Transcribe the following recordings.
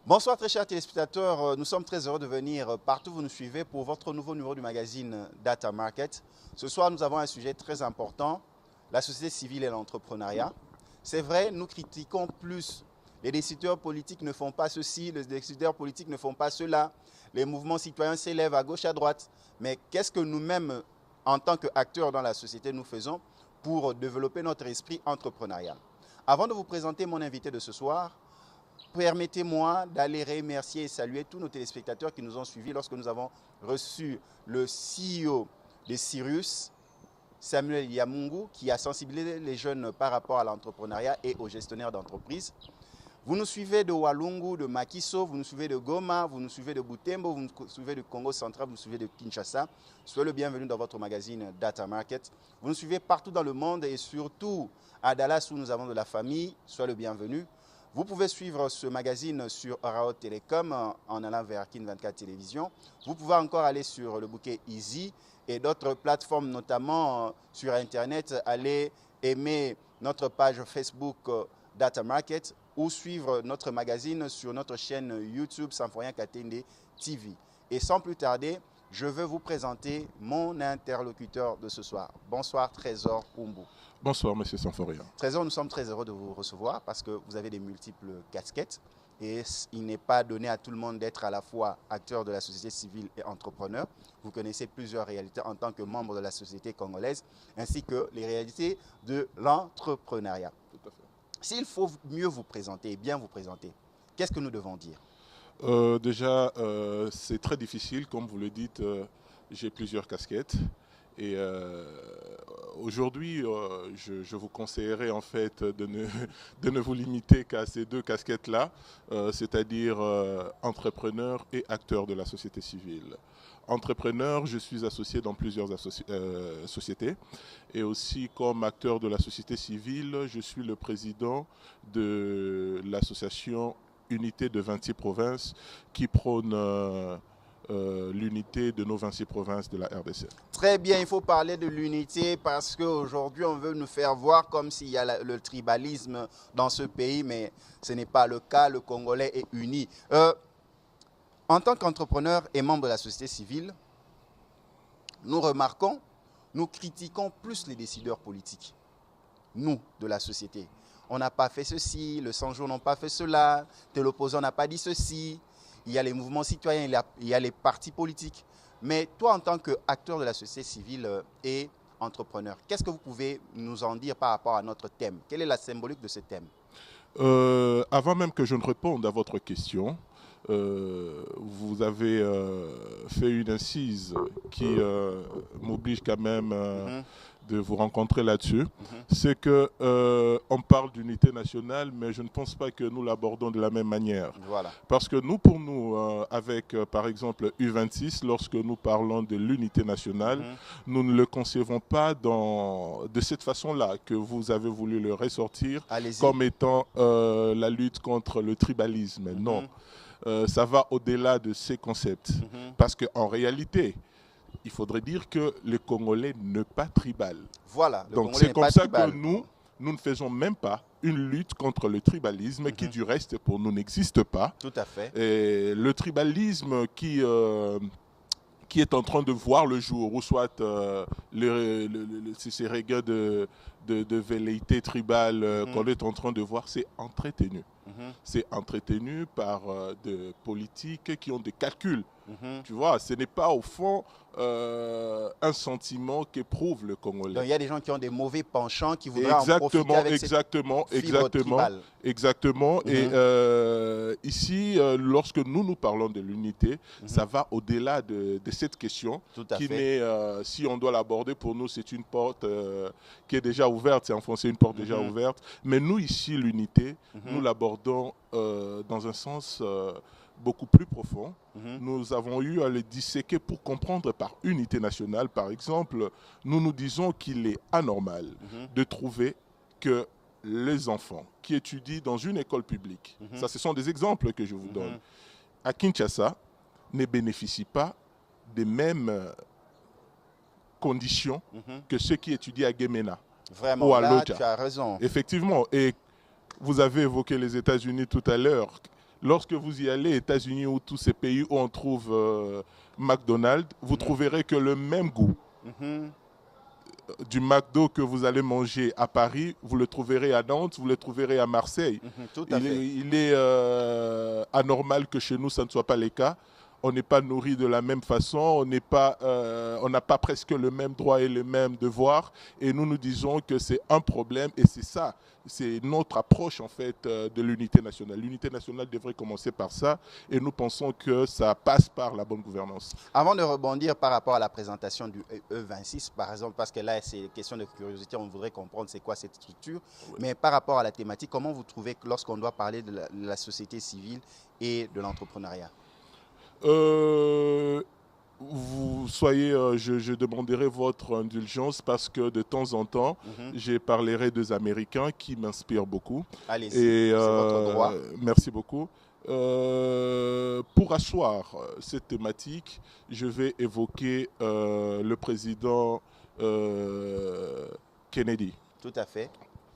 Bonsoir très chers téléspectateurs, nous sommes très heureux de venir partout où vous nous suivez pour votre nouveau numéro du magazine Data Market. Ce soir, nous avons un sujet très important, la société civile et l'entrepreneuriat. C'est vrai, nous critiquons plus. Les décideurs politiques ne font pas ceci, les décideurs politiques ne font pas cela. Les mouvements citoyens s'élèvent à gauche, à droite. Mais qu'est-ce que nous-mêmes, en tant qu'acteurs dans la société, nous faisons pour développer notre esprit entrepreneurial? Avant de vous présenter mon invité de ce soir, permettez-moi d'aller remercier et saluer tous nos téléspectateurs qui nous ont suivis lorsque nous avons reçu le CEO de Sirius, Samuel Yamungu, qui a sensibilisé les jeunes par rapport à l'entrepreneuriat et aux gestionnaires d'entreprise. Vous nous suivez de Walungu, de Makiso, vous nous suivez de Goma, vous nous suivez de Butembo, vous nous suivez de Congo central, vous nous suivez de Kinshasa. Soyez le bienvenu dans votre magazine Data Market. Vous nous suivez partout dans le monde et surtout à Dallas où nous avons de la famille. Soyez le bienvenu. Vous pouvez suivre ce magazine sur Orao Telecom en allant vers Kin 24 Télévision. Vous pouvez encore aller sur le bouquet Easy et d'autres plateformes, notamment sur Internet. Allez aimer notre page Facebook Data Market ou suivre notre magazine sur notre chaîne YouTube Symphorien Katende TV. Et sans plus tarder, je veux vous présenter mon interlocuteur de ce soir. Bonsoir Trésor Umbu. Bonsoir, monsieur Symphorien. Trésor, nous sommes très heureux de vous recevoir parce que vous avez des multiples casquettes et il n'est pas donné à tout le monde d'être à la fois acteur de la société civile et entrepreneur. Vous connaissez plusieurs réalités en tant que membre de la société congolaise ainsi que les réalités de l'entrepreneuriat. Tout à fait. S'il faut mieux vous présenter et bien vous présenter, qu'est-ce que nous devons dire? Déjà, c'est très difficile, comme vous le dites, j'ai plusieurs casquettes. Et aujourd'hui, je vous conseillerais en fait de ne vous limiter qu'à ces deux casquettes-là, c'est-à-dire entrepreneur et acteur de la société civile. Entrepreneur, je suis associé dans plusieurs sociétés et aussi comme acteur de la société civile, je suis le président de l'association Unité de 26 provinces qui prône l'unité de nos 26 provinces de la RDC. Très bien, il faut parler de l'unité parce qu'aujourd'hui, on veut nous faire voir comme s'il y a le tribalisme dans ce pays, mais ce n'est pas le cas. Le Congolais est uni. En tant qu'entrepreneur et membre de la société civile, nous remarquons, nous critiquons plus les décideurs politiques, nous, de la société. On n'a pas fait ceci, le 100 jours n'ont pas fait cela, tel opposant n'a pas dit ceci. Il y a les mouvements citoyens, il y a les partis politiques. Mais toi, en tant qu'acteur de la société civile et entrepreneur, qu'est-ce que vous pouvez nous en dire par rapport à notre thème? Quelle est la symbolique de ce thème? Avant même que je ne réponde à votre question, vous avez fait une incise qui m'oblige quand même de vous rencontrer là-dessus. C'est que on parle d'unité nationale, mais je ne pense pas que nous l'abordons de la même manière. Voilà. Parce que nous, pour nous, avec par exemple U26, lorsque nous parlons de l'unité nationale, nous ne le concevons pas de cette façon-là que vous avez voulu le ressortir comme étant la lutte contre le tribalisme. Non. Ça va au-delà de ces concepts. Parce qu'en réalité, il faudrait dire que les Congolais ne pas tribal. Voilà. Donc c'est comme ça que nous ne faisons même pas une lutte contre le tribalisme qui du reste pour nous n'existe pas. Tout à fait. Et le tribalisme qui est en train de voir le jour, ou soit ces regains de velléité tribale qu'on est en train de voir, c'est entretenu. C'est entretenu par des politiques qui ont des calculs. Tu vois, ce n'est pas au fond un sentiment qu'éprouve le Congolais. Donc il y a des gens qui ont des mauvais penchants qui voudraient en profiter avec Exactement. Et ici, lorsque nous parlons de l'unité, ça va au-delà de cette question qui n'est, si on doit l'aborder, pour nous, c'est une porte qui est déjà ouverte, c'est enfoncer une porte déjà ouverte. Mais nous, ici, l'unité, nous l'abordons dans un sens beaucoup plus profond. Nous avons eu à le disséquer pour comprendre par unité nationale, par exemple, nous disons qu'il est anormal de trouver que les enfants qui étudient dans une école publique, ça ce sont des exemples que je vous donne, à Kinshasa, ne bénéficient pas des mêmes conditions que ceux qui étudient à Gemena. Vraiment, ou à là, Lodja. tu as raison. Effectivement, et vous avez évoqué les États-Unis tout à l'heure. Lorsque vous y allez, États-Unis ou tous ces pays où on trouve McDonald's, vous trouverez que le même goût du McDo que vous allez manger à Paris, vous le trouverez à Nantes, vous le trouverez à Marseille. Tout à fait. Il est anormal que chez nous, ça ne soit pas le cas. On n'est pas nourri de la même façon, on n'a pas presque le même droit et le même devoir. Et nous disons que c'est un problème et c'est ça. C'est notre approche en fait de l'unité nationale. L'unité nationale devrait commencer par ça et nous pensons que ça passe par la bonne gouvernance. Avant de rebondir par rapport à la présentation du E26, par exemple, parce que là c'est une question de curiosité, on voudrait comprendre c'est quoi cette structure, oui. Mais par rapport à la thématique, comment vous trouvez que lorsqu'on doit parler de la société civile et de l'entrepreneuriat? Vous soyez, je demanderai votre indulgence parce que de temps en temps, j'ai parlerai des Américains qui m'inspirent beaucoup. Allez-y, c'est votre droit. Merci beaucoup. Pour asseoir cette thématique, je vais évoquer le président Kennedy. Tout à fait.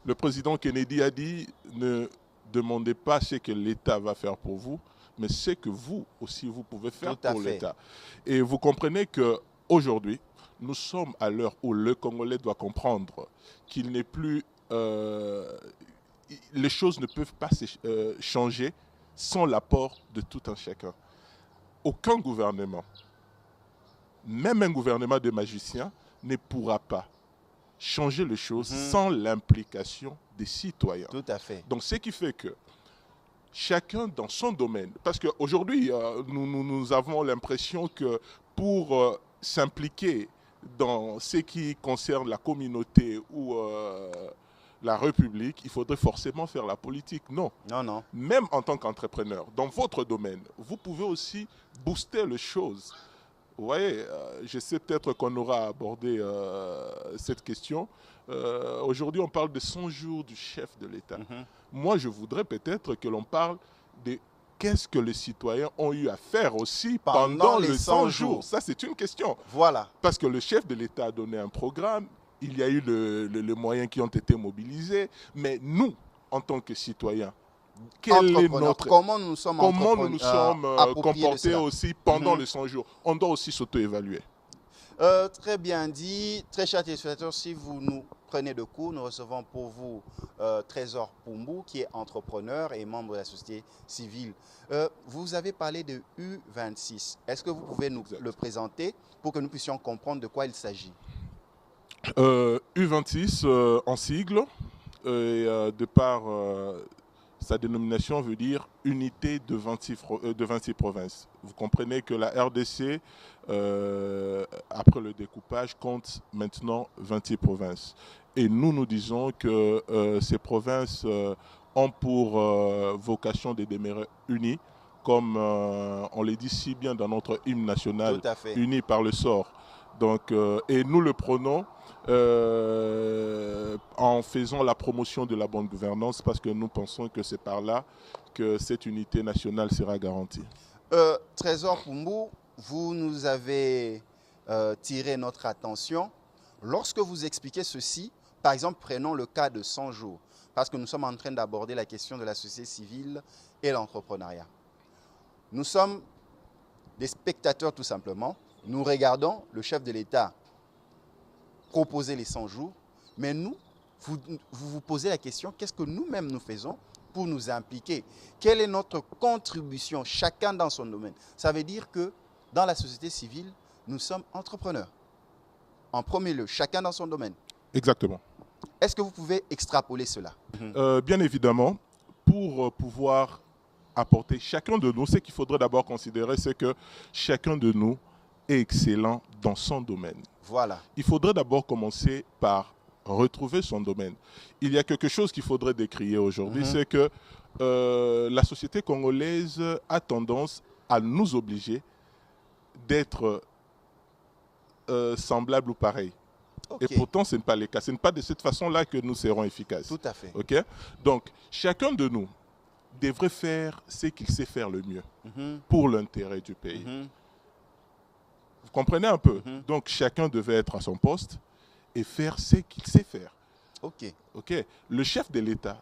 Le président Kennedy a dit « Ne demandez pas ce que l'État va faire pour vous, mais ce que vous aussi, vous pouvez faire pour l'État. » Et vous comprenez qu'aujourd'hui, nous sommes à l'heure où le Congolais doit comprendre qu'il n'est plus... les choses ne peuvent pas changer sans l'apport de tout un chacun. Aucun gouvernement, même un gouvernement de magiciens, ne pourra pas changer les choses sans l'implication des citoyens. Tout à fait. Donc, ce qui fait que chacun dans son domaine, parce qu'aujourd'hui, nous avons l'impression que pour s'impliquer dans ce qui concerne la communauté ou la République, il faudrait forcément faire la politique. Non. Non, non. Même en tant qu'entrepreneur, dans votre domaine, vous pouvez aussi booster les choses. Vous voyez, je sais peut-être qu'on aura abordé cette question. Aujourd'hui, on parle de 100 jours du chef de l'État. Moi, je voudrais peut-être que l'on parle de qu'est-ce que les citoyens ont eu à faire aussi pendant les 100 jours. Ça, c'est une question. Voilà. Parce que le chef de l'État a donné un programme, il y a eu les moyens qui ont été mobilisés, mais nous, en tant que citoyens, comment nous nous sommes comportés aussi pendant les 100 jours? On doit aussi s'auto-évaluer. Très bien dit. Très chers téléspectateurs, si vous nous prenez de court, nous recevons pour vous Trésor Pumbu, qui est entrepreneur et membre de la société civile. Vous avez parlé de U26. Est-ce que vous pouvez nous le présenter pour que nous puissions comprendre de quoi il s'agit? U26 en sigle, de par sa dénomination veut dire unité de 26 provinces. Vous comprenez que la RDC, après le découpage, compte maintenant 26 provinces. Et nous disons que ces provinces ont pour vocation de demeurer unies, comme on le dit si bien dans notre hymne national, unis par le sort. Donc, et nous le prenons en faisant la promotion de la bonne gouvernance parce que nous pensons que c'est par là que cette unité nationale sera garantie. Trésor Pumbu, vous nous avez tiré notre attention. Lorsque vous expliquez ceci, par exemple, prenons le cas de 100 jours, parce que nous sommes en train d'aborder la question de la société civile et l'entrepreneuriat. Nous sommes des spectateurs tout simplement. Nous regardons le chef de l'État proposer les 100 jours, mais nous, vous vous posez la question, qu'est-ce que nous-mêmes nous faisons pour nous impliquer? Quelle est notre contribution, chacun dans son domaine? Ça veut dire que dans la société civile, nous sommes entrepreneurs. En premier lieu, chacun dans son domaine. Exactement. Est-ce que vous pouvez extrapoler cela? Bien évidemment, pour pouvoir apporter chacun de nous, ce qu'il faudrait d'abord considérer, c'est que chacun de nous est excellent dans son domaine. Voilà. Il faudrait d'abord commencer par retrouver son domaine. Il y a quelque chose qu'il faudrait décrier aujourd'hui, c'est que la société congolaise a tendance à nous obliger d'être semblables ou pareils. Et pourtant, ce n'est pas le cas. Ce n'est pas de cette façon-là que nous serons efficaces. Tout à fait. Okay? Donc, chacun de nous devrait faire ce qu'il sait faire le mieux pour l'intérêt du pays. Vous comprenez un peu? Donc, chacun devait être à son poste et faire ce qu'il sait faire. Ok. Le chef de l'État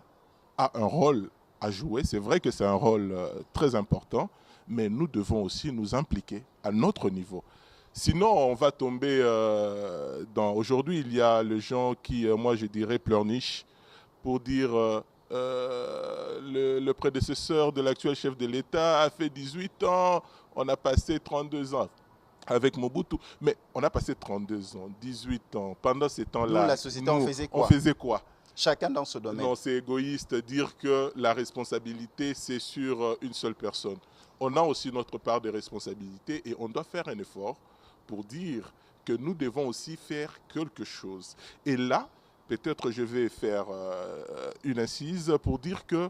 a un rôle à jouer. C'est vrai que c'est un rôle très important, mais nous devons aussi nous impliquer à notre niveau. Sinon, on va tomber dans... Aujourd'hui, il y a les gens qui, moi je dirais, pleurnichent pour dire le prédécesseur de l'actuel chef de l'État a fait 18 ans, on a passé 32 ans avec Mobutu. Mais on a passé 32 ans, 18 ans. Pendant ces temps-là, la société, on faisait quoi? Chacun dans ce domaine. Non, c'est égoïste dire que la responsabilité, c'est sur une seule personne. On a aussi notre part de responsabilité et on doit faire un effort pour dire que nous devons aussi faire quelque chose. Et là, peut-être je vais faire une incise pour dire que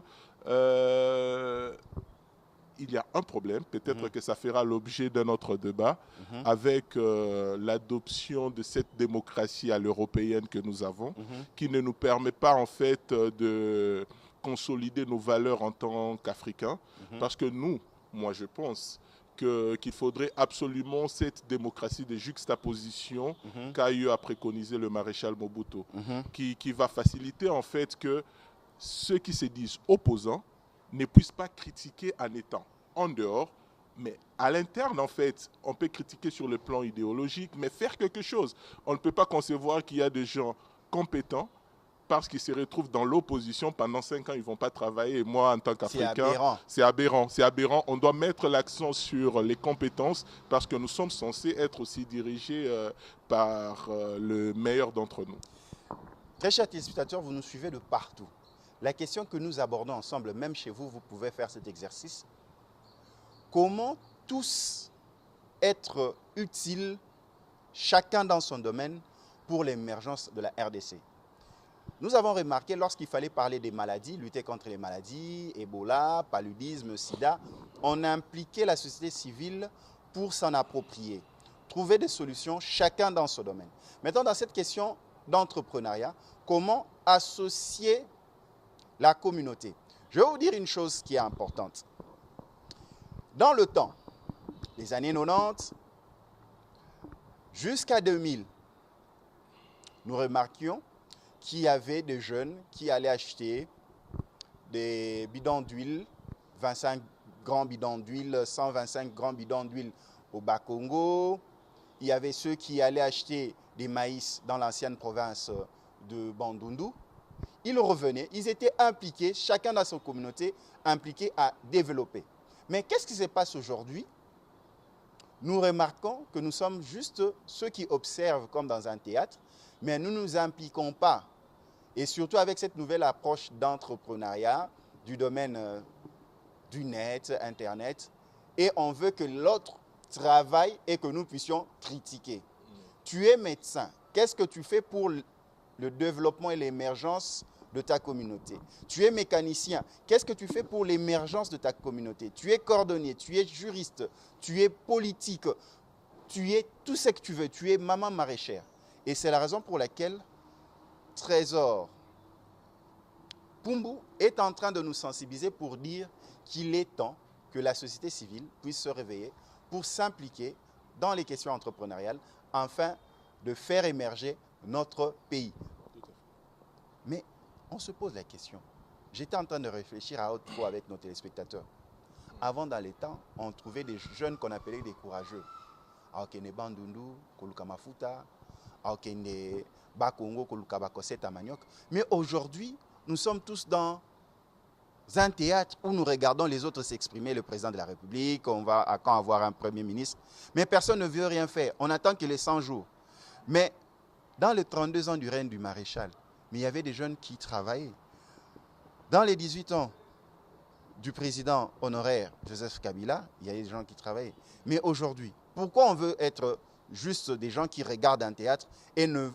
il y a un problème, peut-être que ça fera l'objet d'un autre débat, avec l'adoption de cette démocratie à l'européenne que nous avons, qui ne nous permet pas en fait de consolider nos valeurs en tant qu'Africains, parce que nous, moi je pense qu'il faudrait absolument cette démocratie de juxtaposition qu'a eu à préconiser le maréchal Mobutu, qui va faciliter en fait que ceux qui se disent opposants ne puissent pas critiquer en étant en dehors, mais à l'interne, en fait, on peut critiquer sur le plan idéologique, mais faire quelque chose. On ne peut pas concevoir qu'il y a des gens compétents parce qu'ils se retrouvent dans l'opposition pendant 5 ans, ils ne vont pas travailler. Et moi, en tant qu'Africain, c'est aberrant. C'est aberrant. On doit mettre l'accent sur les compétences parce que nous sommes censés être aussi dirigés par le meilleur d'entre nous. Très chers téléspectateurs, vous nous suivez de partout. La question que nous abordons ensemble, même chez vous, vous pouvez faire cet exercice. Comment tous être utiles, chacun dans son domaine, pour l'émergence de la RDC? Nous avons remarqué, lorsqu'il fallait parler des maladies, lutter contre les maladies, Ebola, paludisme, sida, on a impliqué la société civile pour s'en approprier, trouver des solutions, chacun dans son domaine. Maintenant, dans cette question d'entrepreneuriat, comment associer la communauté? Je vais vous dire une chose qui est importante. Dans le temps, les années 90, jusqu'à 2000, nous remarquions qu'il y avait des jeunes qui allaient acheter des bidons d'huile, 25 grands bidons d'huile, 125 grands bidons d'huile au Bas-Congo. Il y avait ceux qui allaient acheter des maïs dans l'ancienne province de Bandundu. Ils revenaient, ils étaient impliqués, chacun dans sa communauté, impliqué à développer. Mais qu'est-ce qui se passe aujourd'hui? Nous remarquons que nous sommes juste ceux qui observent comme dans un théâtre, mais nous ne nous impliquons pas. Et surtout avec cette nouvelle approche d'entrepreneuriat, du domaine du net, Internet, et on veut que l'autre travaille et que nous puissions critiquer. Tu es médecin, qu'est-ce que tu fais pour le développement et l'émergence de ta communauté? Tu es mécanicien, qu'est-ce que tu fais pour l'émergence de ta communauté? Tu es cordonnier, tu es juriste, tu es politique, tu es tout ce que tu veux, tu es maman maraîchère. Et c'est la raison pour laquelle Trésor Pumbu est en train de nous sensibiliser pour dire qu'il est temps que la société civile puisse se réveiller pour s'impliquer dans les questions entrepreneuriales afin de faire émerger notre pays. Mais on se pose la question. J'étais en train de réfléchir à haute voix avec nos téléspectateurs. Avant, dans les temps, on trouvait des jeunes qu'on appelait des courageux. Aokene Bandundu, Koluka Mafuta, Aokene Bakongo, Koluka Bakoseta Maniok. Mais aujourd'hui, nous sommes tous dans un théâtre où nous regardons les autres s'exprimer, le président de la République, on va à quand avoir un premier ministre. Mais personne ne veut rien faire. On attend que les 100 jours. Mais dans les 32 ans du règne du maréchal, mais il y avait des jeunes qui travaillaient. Dans les 18 ans du président honoraire Joseph Kabila, il y a des gens qui travaillaient. Mais aujourd'hui, pourquoi on veut être juste des gens qui regardent un théâtre et nous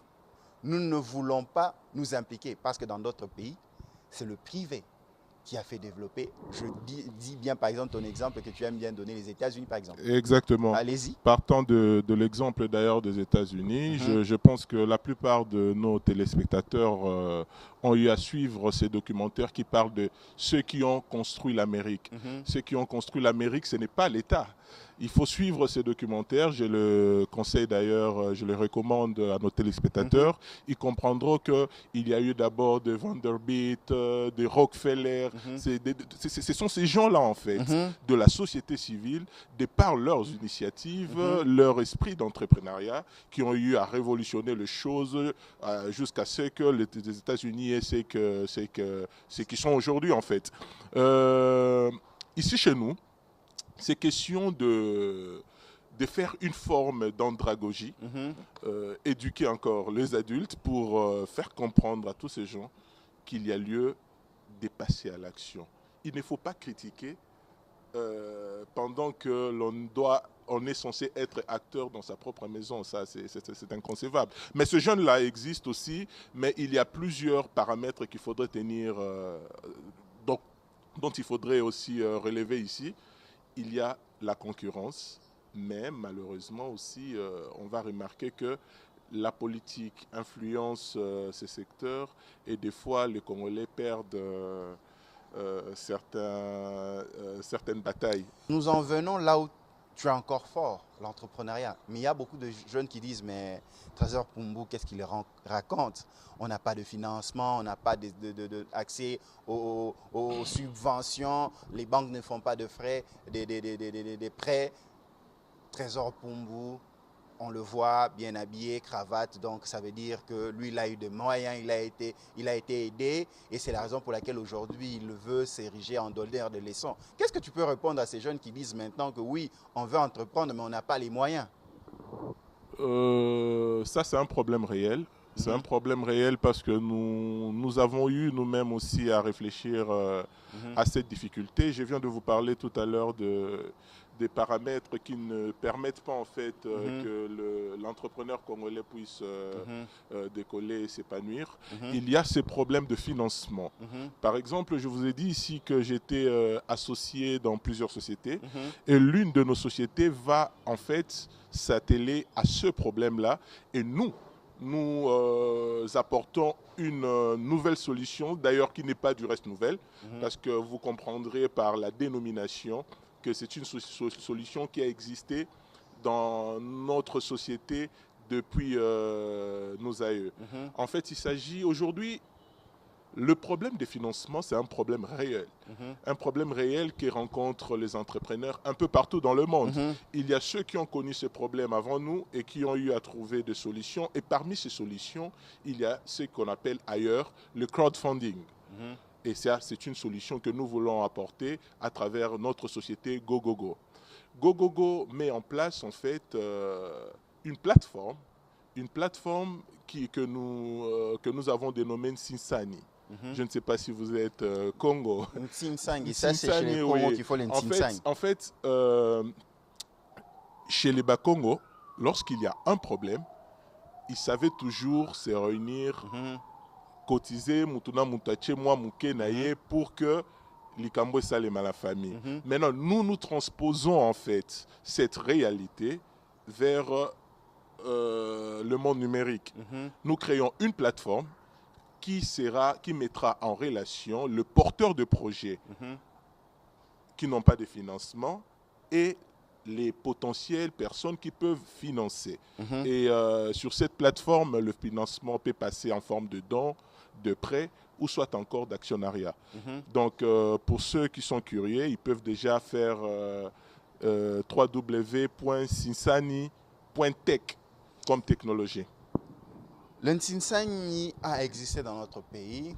ne voulons pas nous impliquer? Parce que dans d'autres pays, c'est le privé qui a fait développer, je dis bien par exemple ton exemple que tu aimes bien donner, les États-Unis par exemple. Exactement. Allez-y. Partant de l'exemple d'ailleurs des États-Unis, je pense que la plupart de nos téléspectateurs ont eu à suivre ces documentaires qui parlent de ceux qui ont construit l'Amérique. Ceux qui ont construit l'Amérique, ce n'est pas l'État. Il faut suivre ces documentaires. Je le conseille d'ailleurs, je le recommande à nos téléspectateurs. Ils comprendront qu'il y a eu d'abord de Vanderbilt, de Rockefeller. Ce sont ces gens-là, en fait, de la société civile, de par leurs initiatives, leur esprit d'entrepreneuriat, qui ont eu à révolutionner les choses jusqu'à ce que les États-Unis aient ce qu'ils sont aujourd'hui, en fait. Ici, chez nous, c'est question de faire une forme d'andragogie, éduquer encore les adultes pour faire comprendre à tous ces gens qu'il y a lieu de passer à l'action. Il ne faut pas critiquer pendant que on est censé être acteur dans sa propre maison. Ça, c'est inconcevable. Mais ce jeune-là existe aussi, mais il y a plusieurs paramètres qu'il faudrait tenir, dont il faudrait aussi relever ici. Il y a la concurrence, mais malheureusement aussi, on va remarquer que la politique influence ces secteurs et des fois, les Congolais perdent certaines batailles. Nous en venons là où tu es encore fort, l'entrepreneuriat. Mais il y a beaucoup de jeunes qui disent, mais Trésor Pumbu, qu'est-ce qu'il raconte? On n'a pas de financement, on n'a pas d'accès aux subventions, les banques ne font pas de frais, des prêts. Trésor Pumbu, on le voit bien habillé, cravate, donc ça veut dire que lui, il a eu des moyens, il a été aidé, et c'est la raison pour laquelle aujourd'hui, il veut s'ériger en donneur de leçons. Qu'est-ce que tu peux répondre à ces jeunes qui disent maintenant que oui, on veut entreprendre, mais on n'a pas les moyens? Ça, c'est un problème réel. C'est un problème réel parce que nous avons eu nous-mêmes aussi à réfléchir à cette difficulté. Je viens de vous parler tout à l'heure des paramètres qui ne permettent pas en fait que l'entrepreneur congolais puisse décoller et s'épanouir. Il y a ces problèmes de financement. Par exemple, je vous ai dit ici que j'étais associé dans plusieurs sociétés et l'une de nos sociétés va en fait s'atteler à ce problème-là et nous apportons une nouvelle solution, d'ailleurs qui n'est pas du reste nouvelle, parce que vous comprendrez par la dénomination que c'est une solution qui a existé dans notre société depuis nos aïeux. En fait, il s'agit aujourd'hui, le problème des financements, c'est un problème réel. Un problème réel que rencontrent les entrepreneurs un peu partout dans le monde. Il y a ceux qui ont connu ce problème avant nous et qui ont eu à trouver des solutions. Et parmi ces solutions, il y a ce qu'on appelle ailleurs le crowdfunding. Et ça, c'est une solution que nous voulons apporter à travers notre société GoGoGo. GoGoGo met en place en fait une plateforme que nous avens dénommée Ntsinsani. Je ne sais pas si vous êtes Congo. Ntsinsani, ça c'est chez les Congo qu'il faut les Ntsinsani. En fait, chez les Bakongo, lorsqu'il y a un problème, ils savaient toujours se réunir, cotiser, mutuna mutache, moi muke naye, pour que likambo salem à la famille. Maintenant, nous transposons en fait cette réalité vers le monde numérique. Nous créons une plateforme qui mettra en relation le porteur de projets qui n'ont pas de financement et les potentielles personnes qui peuvent financer. Et sur cette plateforme, le financement peut passer en forme de dons, de prêts ou soit encore d'actionnariat. Donc, pour ceux qui sont curieux, ils peuvent déjà faire www.tsinsani.tech comme technologie. Le Ntsinsani a existé dans notre pays.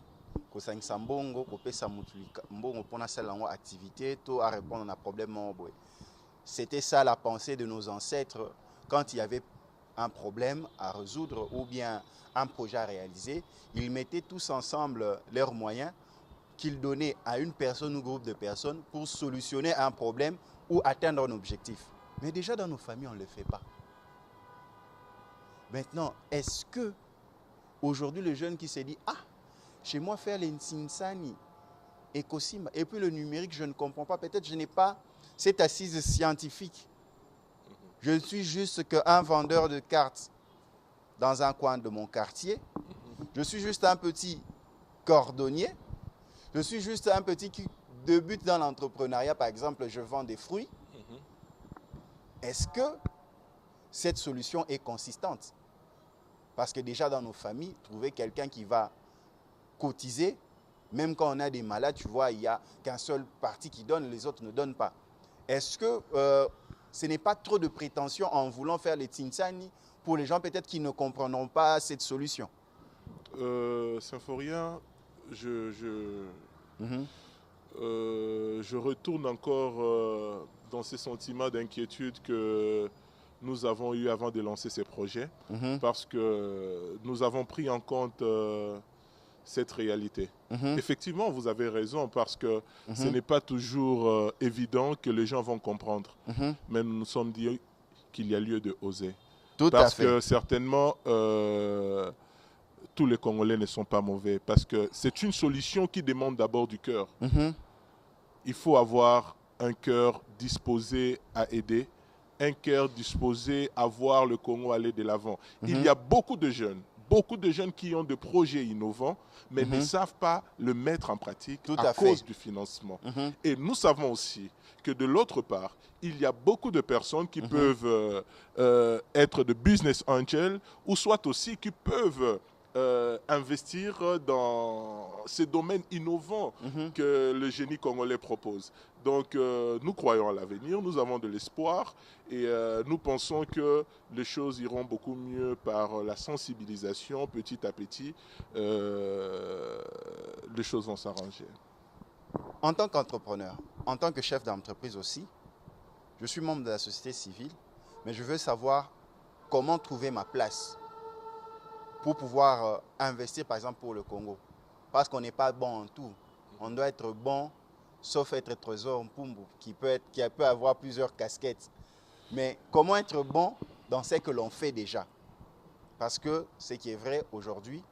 Kosangisa mbongo, kopesa mbongo pona sala ngo activité, to à répondre à un problème. C'était ça la pensée de nos ancêtres quand il y avait un problème à résoudre ou bien un projet à réaliser. Ils mettaient tous ensemble leurs moyens qu'ils donnaient à une personne ou groupe de personnes pour solutionner un problème ou atteindre un objectif. Mais déjà dans nos familles, on ne le fait pas. Maintenant, est-ce que aujourd'hui le jeune qui se dit « Ah, chez moi faire les Ntsinsani, Ekosima, et puis le numérique, je ne comprends pas, peut-être je n'ai pas cette assise scientifique. Je ne suis juste qu'un vendeur de cartes dans un coin de mon quartier. Je suis juste un petit cordonnier. Je suis juste un petit qui débute dans l'entrepreneuriat. Par exemple, je vends des fruits. Est-ce que cette solution est consistante? Parce que déjà dans nos familles, trouver quelqu'un qui va cotiser, même quand on a des malades, tu vois, il n'y a qu'un seul parti qui donne, les autres ne donnent pas. Est-ce que ce n'est pas trop de prétention en voulant faire les Tinsani pour les gens peut-être qui ne comprendront pas cette solution? Symphorien, je retourne encore dans ces sentiments d'inquiétude que nous avons eu avant de lancer ces projets, parce que nous avons pris en compte cette réalité. Effectivement, vous avez raison, parce que ce n'est pas toujours évident que les gens vont comprendre. Mais nous nous sommes dit qu'il y a lieu de oser. Tout parce à fait. que certainement, tous les Congolais ne sont pas mauvais, parce que c'est une solution qui demande d'abord du cœur. Il faut avoir un cœur disposé à aider, un cœur disposé à voir le Congo aller de l'avant. Il y a beaucoup de jeunes qui ont des projets innovants, mais ne savent pas le mettre en pratique à cause du financement. Et nous savons aussi que de l'autre part, il y a beaucoup de personnes qui peuvent être de business angels, ou soit aussi qui peuvent investir dans ces domaines innovants que le génie congolais propose. Donc, nous croyons à l'avenir, nous avons de l'espoir, et nous pensons que les choses iront beaucoup mieux par la sensibilisation. Petit à petit, les choses vont s'arranger. En tant qu'entrepreneur, en tant que chef d'entreprise aussi, je suis membre de la société civile, mais je veux savoir comment trouver ma place pour pouvoir investir, par exemple, pour le Congo. Parce qu'on n'est pas bon en tout. On doit être bon, sauf être trésor Mpumbu, qui peut avoir plusieurs casquettes. Mais comment être bon dans ce que l'on fait déjà? Parce que ce qui est vrai aujourd'hui,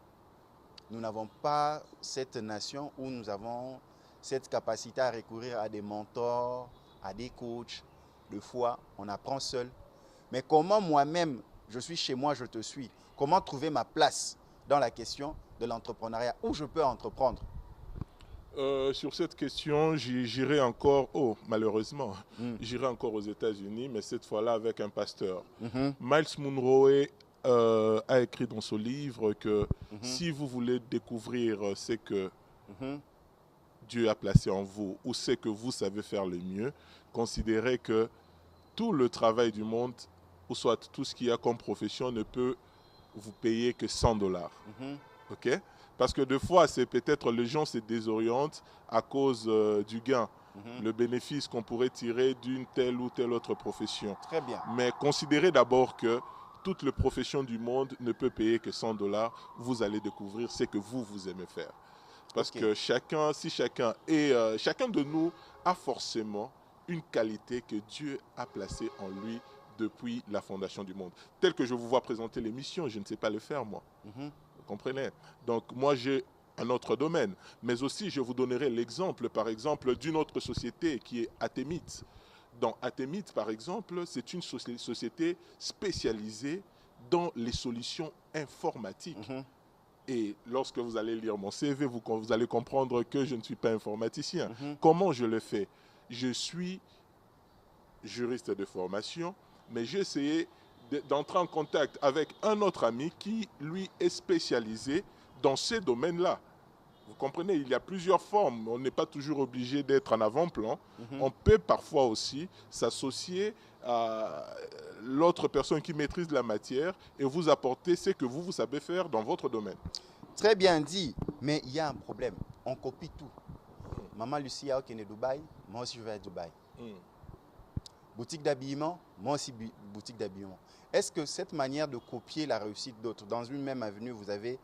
nous n'avons pas cette nation où nous avons cette capacité à recourir à des mentors, à des coachs. Des fois, on apprend seul. Mais comment moi-même, je suis chez moi, je te suis, comment trouver ma place dans la question de l'entrepreneuriat? Où je peux entreprendre? Sur cette question, j'irai encore, malheureusement, j'irai encore aux États-Unis, mais cette fois-là avec un pasteur. Miles Monroe a écrit dans son livre que si vous voulez découvrir ce que Dieu a placé en vous, ou ce que vous savez faire le mieux, considérez que tout le travail du monde, ou soit tout ce qu'il y a comme profession, ne peut vous payer que $100. Ok? Parce que des fois, c'est peut-être les gens se désorientent à cause du gain, le bénéfice qu'on pourrait tirer d'une telle ou telle autre profession. Très bien. Mais considérez d'abord que toute les professions du monde ne peut payer que $100. Vous allez découvrir ce que vous aimez faire. Parce que chacun de nous a forcément une qualité que Dieu a placée en lui depuis la fondation du monde. Tel que je vous vois présenter l'émission, je ne sais pas le faire, moi. Vous comprenez? Donc, moi, j'ai un autre domaine. Mais aussi, je vous donnerai l'exemple, par exemple, d'une autre société qui est Atemit. Dans Atemit, par exemple, c'est une société spécialisée dans les solutions informatiques. Et lorsque vous allez lire mon CV, vous allez comprendre que je ne suis pas informaticien. Comment je le fais? Je suis juriste de formation, mais j'ai essayé d'entrer en contact avec un autre ami qui, lui, est spécialisé dans ces domaines-là. Vous comprenez, il y a plusieurs formes. On n'est pas toujours obligé d'être en avant-plan. On peut parfois aussi s'associer à l'autre personne qui maîtrise la matière et vous apporter ce que vous savez faire dans votre domaine. Très bien dit, mais il y a un problème. On copie tout. Maman Lucia, qui est à Dubaï, moi aussi je vais à Dubaï. Boutique d'habillement, moi aussi boutique d'habillement. Est-ce que cette manière de copier la réussite d'autres, dans une même avenue, vous avez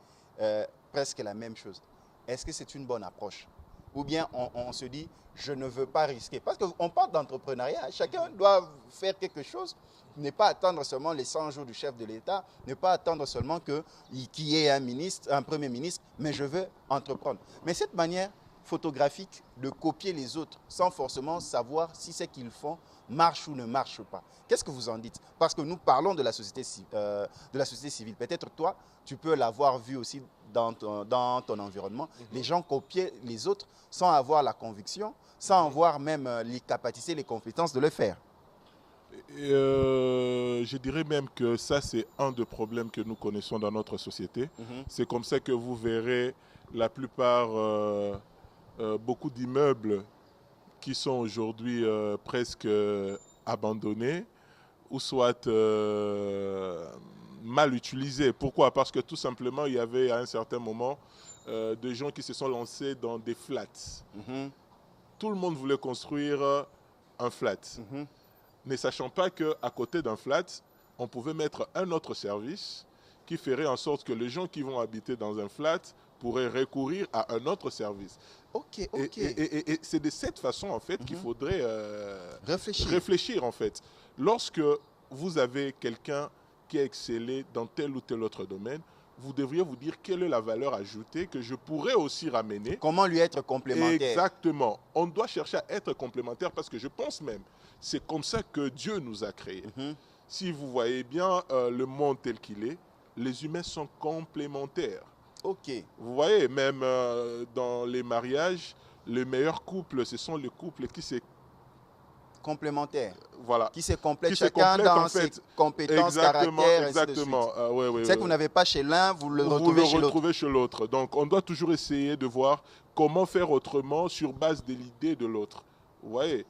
presque la même chose? Est-ce que c'est une bonne approche? Ou bien on se dit, je ne veux pas risquer? Parce qu'on parle d'entrepreneuriat, chacun doit faire quelque chose, ne pas attendre seulement les 100 jours du chef de l'État, ne pas attendre seulement qu'il y ait un premier ministre, mais je veux entreprendre. Mais cette manière photographique de copier les autres sans forcément savoir si ce qu'ils font marche ou ne marche pas. Qu'est-ce que vous en dites? Parce que nous parlons de la société civile. Peut-être toi, tu peux l'avoir vu aussi dans ton environnement. Les gens copiaient les autres sans avoir la conviction, sans avoir même les capacités, les compétences de le faire. Je dirais même que ça, c'est un des problèmes que nous connaissons dans notre société. C'est comme ça que vous verrez la plupart, beaucoup d'immeubles qui sont aujourd'hui presque abandonnés ou soit mal utilisés. Pourquoi? Parce que tout simplement, il y avait à un certain moment des gens qui se sont lancés dans des flats. Tout le monde voulait construire un flat. Ne sachant pas qu'à côté d'un flat, on pouvait mettre un autre service qui ferait en sorte que les gens qui vont habiter dans un flat pourraient recourir à un autre service. Ok. Et c'est de cette façon, en fait, qu'il faudrait réfléchir, en fait. Lorsque vous avez quelqu'un qui a excellé dans tel ou tel autre domaine, vous devriez vous dire quelle est la valeur ajoutée que je pourrais aussi ramener. Comment lui être complémentaire. Exactement. On doit chercher à être complémentaire parce que je pense même, c'est comme ça que Dieu nous a créés. Si vous voyez bien le monde tel qu'il est, les humains sont complémentaires. Ok. Vous voyez, même dans les mariages, les meilleurs couples, ce sont les couples qui se complémentaires. Voilà. Qui se complètent chacun dans ses compétences, caractères, exactement. C'est que vous n'avez pas chez l'un, vous le retrouvez chez l'autre. Donc, on doit toujours essayer de voir comment faire autrement sur base de l'idée de l'autre. Vous voyez?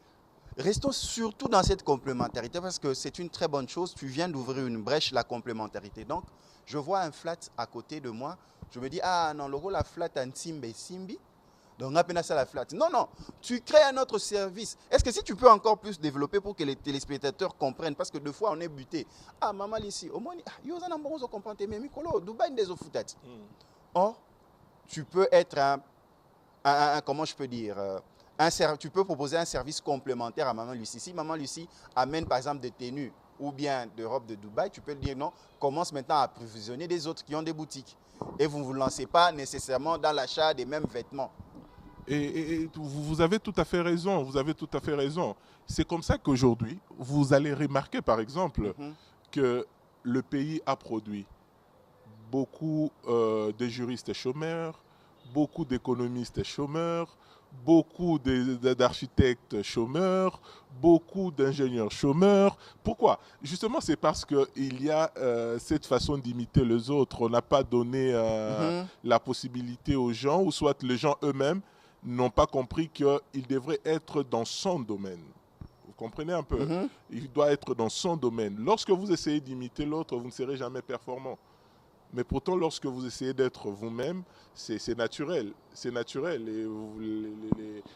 Restons surtout dans cette complémentarité parce que c'est une très bonne chose. Tu viens d'ouvrir une brèche, la complémentarité. Donc, je vois un flat à côté de moi. Je me dis, ah non, le rôle la flat en Simbi. Donc, on ça la flat. Non, tu crées un autre service. Est-ce que si tu peux encore plus développer pour que les téléspectateurs comprennent? Parce que deux fois, on est buté. Ah, maman, ici, au moins, Dubaï, des Or, tu peux être comment je peux dire, tu peux proposer un service complémentaire à Maman Lucie. Si Maman Lucie amène par exemple des tenues ou bien de robes de Dubaï, tu peux lui dire non, commence maintenant à approvisionner des autres qui ont des boutiques. Et vous ne vous lancez pas nécessairement dans l'achat des mêmes vêtements. Et vous avez tout à fait raison, C'est comme ça qu'aujourd'hui, vous allez remarquer par exemple que le pays a produit beaucoup de juristes chômeurs, beaucoup d'économistes chômeurs, beaucoup d'architectes chômeurs, beaucoup d'ingénieurs chômeurs. Pourquoi? Justement, c'est parce qu'il y a cette façon d'imiter les autres. On n'a pas donné la possibilité aux gens, ou soit les gens eux-mêmes n'ont pas compris qu'il devrait être dans son domaine. Vous comprenez un peu? Il doit être dans son domaine. Lorsque vous essayez d'imiter l'autre, vous ne serez jamais performant. Mais pourtant, lorsque vous essayez d'être vous-même, c'est naturel. C'est naturel et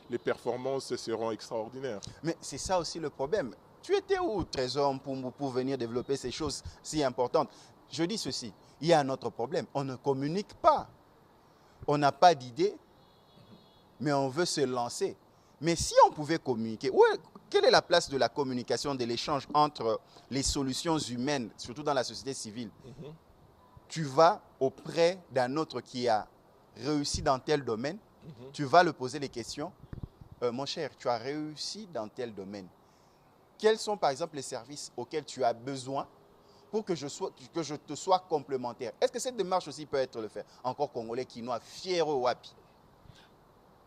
les performances seront extraordinaires. Mais c'est ça aussi le problème. Tu étais où, Trésor, pour venir développer ces choses si importantes? Je dis ceci, il y a un autre problème. On ne communique pas. On n'a pas d'idée, mais on veut se lancer. Mais si on pouvait communiquer, quelle est la place de la communication, de l'échange entre les solutions humaines, surtout dans la société civile? Tu vas auprès d'un autre qui a réussi dans tel domaine, tu vas lui poser les questions. Mon cher, tu as réussi dans tel domaine. Quels sont par exemple les services auxquels tu as besoin pour que je te sois complémentaire? Est-ce que cette démarche aussi peut être le fait? Encore Congolais, Quinois, fiers au Wapi.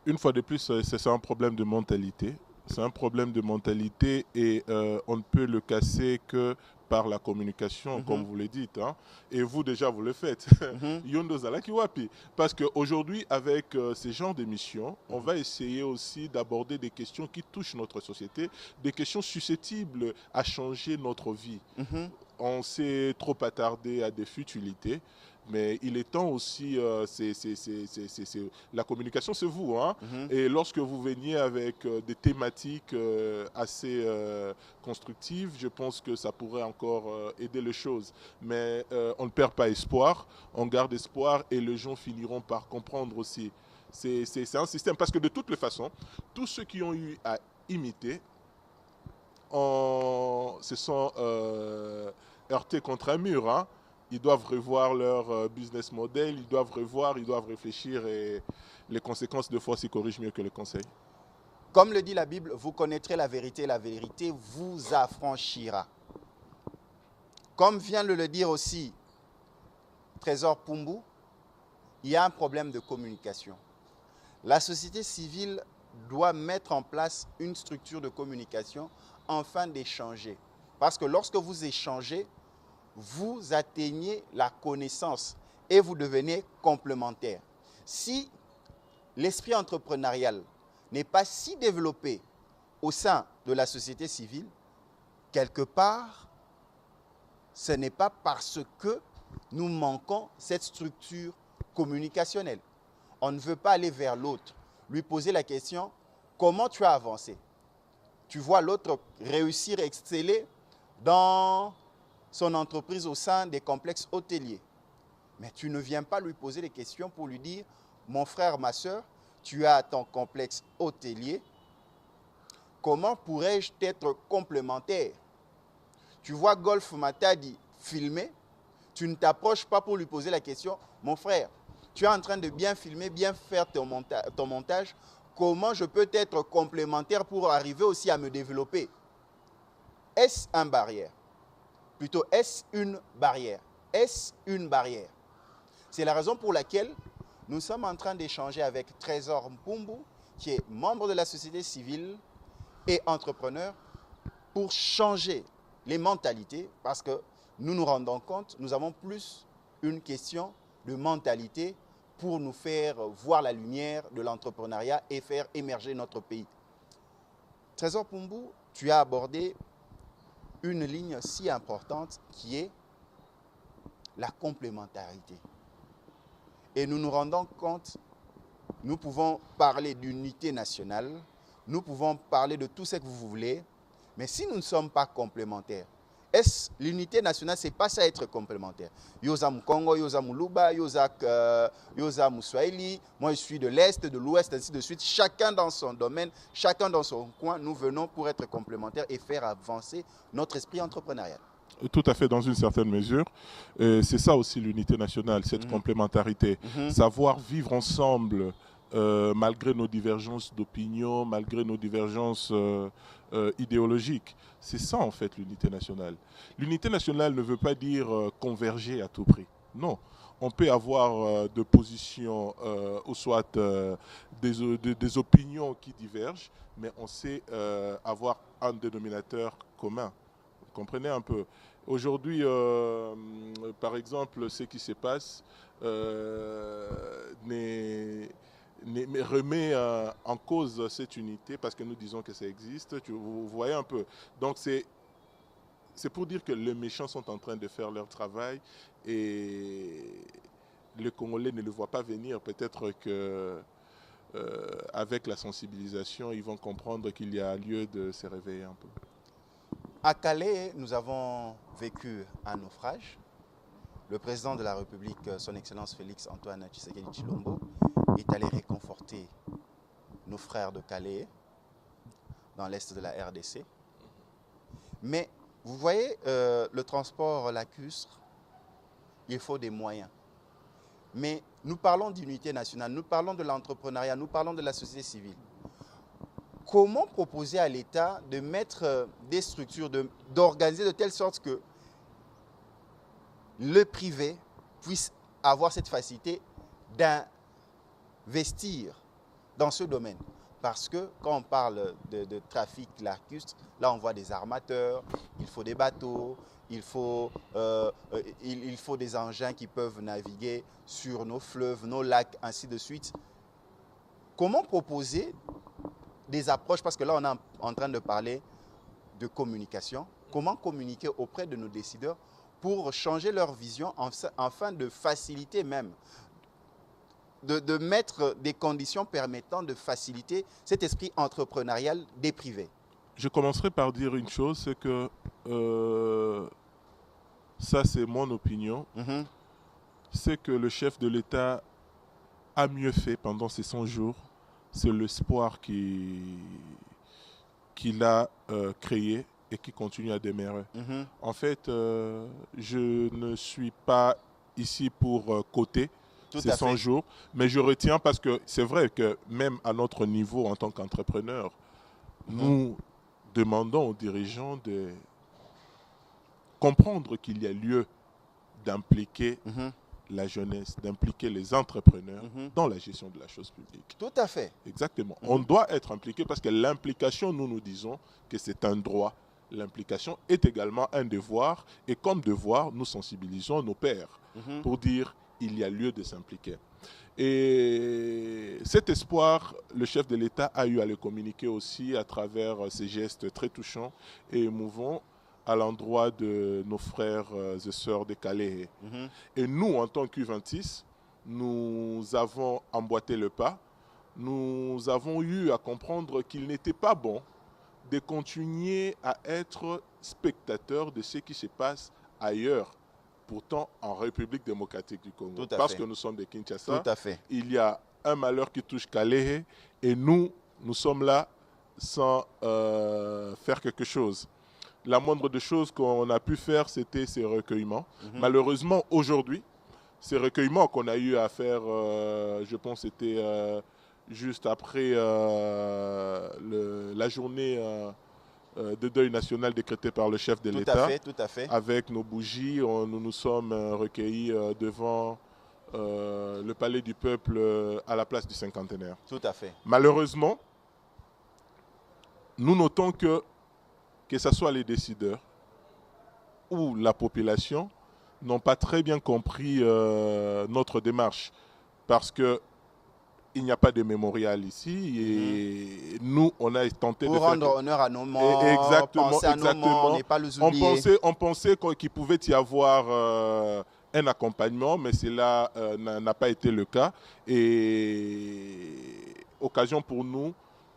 Une fois de plus, c'est un problème de mentalité. C'est un problème de mentalité et on ne peut le casser que par la communication, comme vous le dites. Hein. Et vous, déjà, vous le faites. Yondo Zalaki Wapi. Parce qu'aujourd'hui, avec ces genres d'émissions, on va essayer aussi d'aborder des questions qui touchent notre société, des questions susceptibles à changer notre vie. On s'est trop attardé à des futilités. Mais il est temps aussi, la communication, c'est vous. Hein? Et lorsque vous veniez avec des thématiques assez constructives, je pense que ça pourrait encore aider les choses. Mais on ne perd pas espoir, on garde espoir et les gens finiront par comprendre aussi. C'est un système, parce que de toutes les façons, tous ceux qui ont eu à imiter se sont heurtés contre un mur. Hein? Ils doivent revoir leur business model, ils doivent réfléchir les conséquences de force, ils corrigent mieux que le conseil. Comme le dit la Bible, vous connaîtrez la vérité vous affranchira. Comme vient de le dire aussi Trésor Pumbu, il y a un problème de communication. La société civile doit mettre en place une structure de communication afin d'échanger. Parce que lorsque vous échangez, vous atteignez la connaissance et vous devenez complémentaires. Si l'esprit entrepreneurial n'est pas si développé au sein de la société civile, quelque part, ce n'est pas parce que nous manquons cette structure communicationnelle. On ne veut pas aller vers l'autre, lui poser la question « Comment tu as avancé ?» Tu vois l'autre réussir, exceller dans son entreprise au sein des complexes hôteliers. Mais tu ne viens pas lui poser des questions pour lui dire « Mon frère, ma soeur, tu as ton complexe hôtelier. Comment pourrais-je t'être complémentaire ?» Tu vois Golf Matadi filmer, tu ne t'approches pas pour lui poser la question « Mon frère, tu es en train de bien filmer, bien faire ton montage. Comment je peux être complémentaire pour arriver aussi à me développer ?» Est-ce une barrière? Plutôt, est-ce une barrière? Est-ce une barrière? C'est la raison pour laquelle nous sommes en train d'échanger avec Trésor Pumbu, qui est membre de la société civile et entrepreneur, pour changer les mentalités, parce que nous nous rendons compte, nous avons plus une question de mentalité pour nous faire voir la lumière de l'entrepreneuriat et faire émerger notre pays. Trésor Pumbu, tu as abordé une ligne si importante qui est la complémentarité. Et nous nous rendons compte, nous pouvons parler d'unité nationale, nous pouvons parler de tout ce que vous voulez, mais si nous ne sommes pas complémentaires, est-ce l'unité nationale, c'est pas ça être complémentaire. Yosa Mukongo, Yosa Muluba, Yosa Muswahili, moi je suis de l'Est, de l'Ouest, ainsi de suite. Chacun dans son domaine, chacun dans son coin, nous venons pour être complémentaires et faire avancer notre esprit entrepreneurial. Tout à fait, dans une certaine mesure. C'est ça aussi l'unité nationale, cette complémentarité. Savoir vivre ensemble malgré nos divergences d'opinion, malgré nos divergences idéologiques. C'est ça en fait l'unité nationale. L'unité nationale ne veut pas dire converger à tout prix. Non. On peut avoir de positions ou soit des opinions qui divergent, mais on sait avoir un dénominateur commun. Vous comprenez un peu. Aujourd'hui, par exemple, ce qui se passe remet en cause cette unité parce que nous disons que ça existe. Vous voyez un peu. Donc c'est pour dire que les méchants sont en train de faire leur travail et les Congolais ne le voient pas venir. Peut-être que avec la sensibilisation, ils vont comprendre qu'il y a lieu de se réveiller un peu. À Calais, nous avons vécu un naufrage. Le président de la République, son Excellence Félix Antoine Tshisekedi Tshilombo, est allé réconforter nos frères de Calais dans l'est de la RDC. Mais vous voyez, le transport lacustre, il faut des moyens. Mais nous parlons d'unité nationale, nous parlons de l'entrepreneuriat, nous parlons de la société civile. Comment proposer à l'État de mettre des structures, d'organiser de telle sorte que le privé puisse avoir cette facilité d'investir dans ce domaine? Parce que quand on parle de trafic lacustre, là on voit des armateurs, il faut des bateaux, il faut des engins qui peuvent naviguer sur nos fleuves, nos lacs, ainsi de suite. Comment proposer des approches, parce que là on est en train de parler de communication, comment communiquer auprès de nos décideurs pour changer leur vision afin de faciliter même, de mettre des conditions permettant de faciliter cet esprit entrepreneurial des privés? Je commencerai par dire une chose, c'est que ça c'est mon opinion, c'est que le chef de l'État a mieux fait pendant ces 100 jours. C'est l'espoir qu'il a créé et qui continue à demeurer. En fait, je ne suis pas ici pour côté. C'est 100 jours. Mais je retiens parce que c'est vrai que même à notre niveau en tant qu'entrepreneur, nous demandons aux dirigeants de comprendre qu'il y a lieu d'impliquer la jeunesse, d'impliquer les entrepreneurs dans la gestion de la chose publique. Tout à fait. Exactement. On doit être impliqué parce que l'implication, nous disons que c'est un droit. L'implication est également un devoir et comme devoir, nous sensibilisons nos pairs pour dire il y a lieu de s'impliquer. Et cet espoir, le chef de l'État a eu à le communiquer aussi à travers ces gestes très touchants et émouvants à l'endroit de nos frères et sœurs de Calais. Et nous, en tant qu'U26, nous avons emboîté le pas. Nous avons eu à comprendre qu'il n'était pas bon de continuer à être spectateurs de ce qui se passe ailleurs, pourtant en République démocratique du Congo. Parce que nous sommes de Kinshasa, il y a un malheur qui touche Calais et nous sommes là sans faire quelque chose. La moindre des choses qu'on a pu faire, c'était ces recueillements. Malheureusement, aujourd'hui, ces recueillements qu'on a eu à faire, je pense que c'était juste après la journée de deuil national décrétée par le chef de l'État. Tout à fait. Avec nos bougies, nous nous sommes recueillis devant le palais du peuple à la place du cinquantenaire. Tout à fait. Malheureusement, nous notons que ce soit les décideurs ou la population, n'ont pas très bien compris notre démarche. Parce que il n'y a pas de mémorial ici et nous, on a tenté de rendre honneur à nos morts, penser à nos morts, ne pas les oublier. On pensait qu'il pouvait y avoir un accompagnement, mais cela n'a pas été le cas. Et occasion pour nous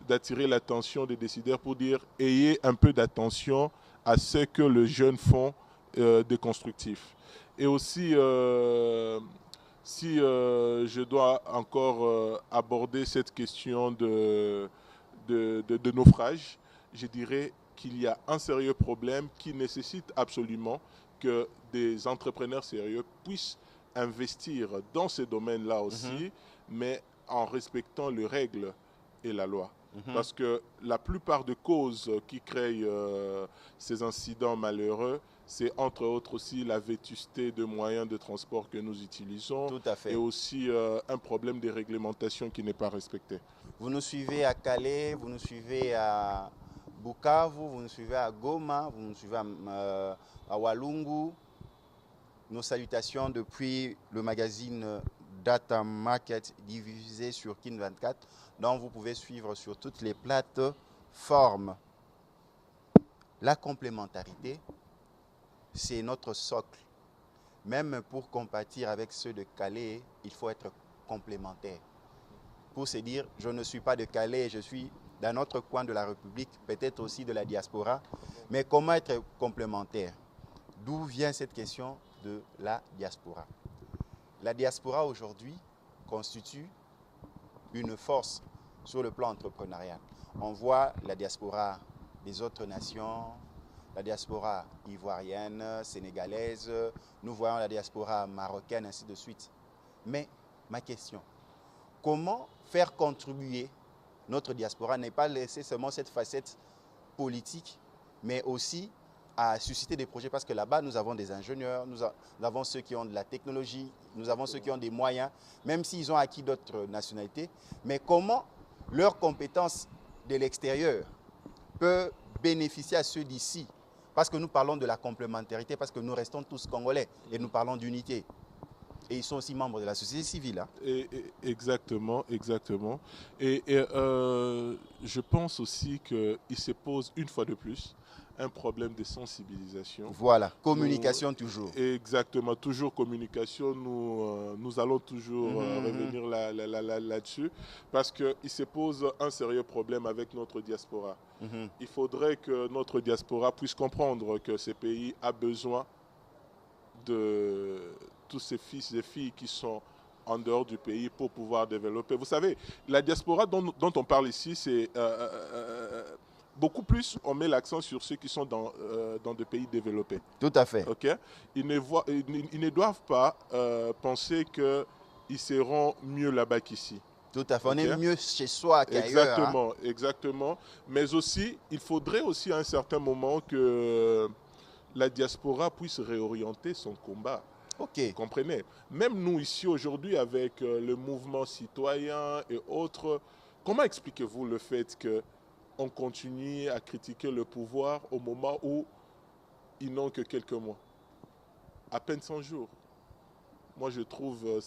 d'attirer l'attention des décideurs pour dire ayez un peu d'attention à ce que les jeunes font de constructif. Et aussi, si je dois encore aborder cette question de naufrage, je dirais qu'il y a un sérieux problème qui nécessite absolument que des entrepreneurs sérieux puissent investir dans ces domaines-là aussi, mais en respectant les règles et la loi. Parce que la plupart des causes qui créent ces incidents malheureux, c'est entre autres aussi la vétusté de moyens de transport que nous utilisons. Tout à fait. Et aussi un problème de réglementation qui n'est pas respecté. Vous nous suivez à Calais, vous nous suivez à Bukavu, vous nous suivez à Goma, vous nous suivez à Walungu. Nos salutations depuis le magazine Data Market diffusé sur Kin24, dont vous pouvez suivre sur toutes les plateformes. La complémentarité, c'est notre socle. Même pour compatir avec ceux de Calais, il faut être complémentaire. Pour se dire, je ne suis pas de Calais, je suis d'un autre coin de la République, peut-être aussi de la diaspora, mais comment être complémentaire? D'où vient cette question de la diaspora? La diaspora aujourd'hui constitue une force sur le plan entrepreneurial. On voit la diaspora des autres nations, la diaspora ivoirienne, sénégalaise, nous voyons la diaspora marocaine, ainsi de suite. Mais ma question, comment faire contribuer notre diaspora, n'est pas laisser seulement cette facette politique, mais aussi à susciter des projets, parce que là-bas, nous avons des ingénieurs, nous avons ceux qui ont de la technologie, nous avons ceux qui ont des moyens, même s'ils ont acquis d'autres nationalités. Mais comment leurs compétences de l'extérieur peuvent bénéficier à ceux d'ici? Parce que nous parlons de la complémentarité, parce que nous restons tous Congolais et nous parlons d'unité. Et ils sont aussi membres de la société civile. Hein. Exactement, exactement. Et je pense aussi qu'il se pose une fois de plus un problème de sensibilisation. Voilà, communication toujours. Exactement, toujours communication. Nous allons toujours revenir là-dessus parce qu'il se pose un sérieux problème avec notre diaspora. Il faudrait que notre diaspora puisse comprendre que ce pays a besoin de tous ces fils et filles qui sont en dehors du pays pour pouvoir développer. Vous savez, la diaspora dont on parle ici, c'est beaucoup plus, on met l'accent sur ceux qui sont dans des pays développés. Tout à fait. Okay? Ils ne doivent pas penser qu'il ils seront mieux là-bas qu'ici. Tout à fait, on est mieux chez soi qu'ailleurs. Exactement, hein? Exactement. Mais aussi, il faudrait aussi à un certain moment que la diaspora puisse réorienter son combat. Ok. Vous comprenez? Même nous ici aujourd'hui avec le mouvement citoyen et autres, comment expliquez-vous le fait qu'on continue à critiquer le pouvoir au moment où ils n'ont que quelques mois? À peine 100 jours. Moi, je trouve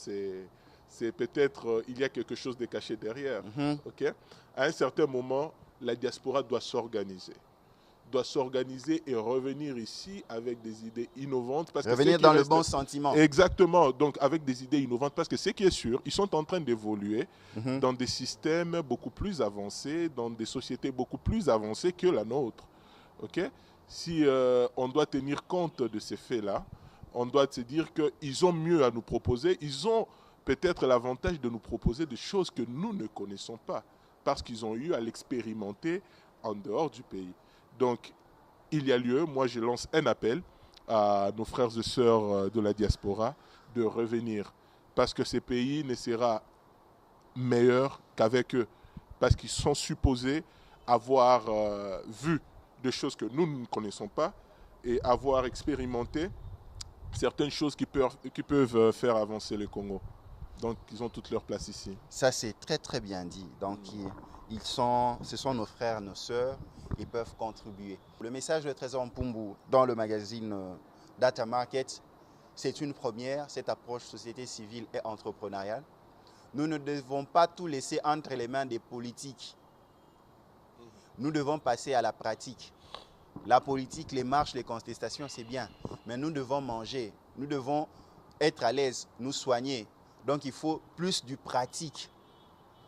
c'est peut-être il y a quelque chose de caché derrière. Okay? À un certain moment, la diaspora doit s'organiser. Doit s'organiser et revenir ici avec des idées innovantes. Parce revenir dans le bon sentiment. Exactement, donc avec des idées innovantes. Parce que ce qui est sûr, ils sont en train d'évoluer dans des systèmes beaucoup plus avancés, dans des sociétés beaucoup plus avancées que la nôtre. Okay? Si on doit tenir compte de ces faits-là, on doit se dire qu'ils ont mieux à nous proposer. Ils ont peut-être l'avantage de nous proposer des choses que nous ne connaissons pas parce qu'ils ont eu à l'expérimenter en dehors du pays. Donc, il y a lieu, moi je lance un appel à nos frères et sœurs de la diaspora de revenir parce que ces pays ne sera meilleur qu'avec eux parce qu'ils sont supposés avoir vu des choses que nous ne connaissons pas et avoir expérimenté certaines choses qui peuvent faire avancer le Congo. Donc, ils ont toute leur place ici. Ça, c'est très, très bien dit. Donc, ce sont nos frères, nos sœurs, ils peuvent contribuer. Le message de Trésor Mpumbou dans le magazine Data Market, c'est une première, cette approche société civile et entrepreneuriale. Nous ne devons pas tout laisser entre les mains des politiques. Nous devons passer à la pratique. La politique, les marches, les contestations, c'est bien. Mais nous devons manger, nous devons être à l'aise, nous soigner. Donc, il faut plus du pratique.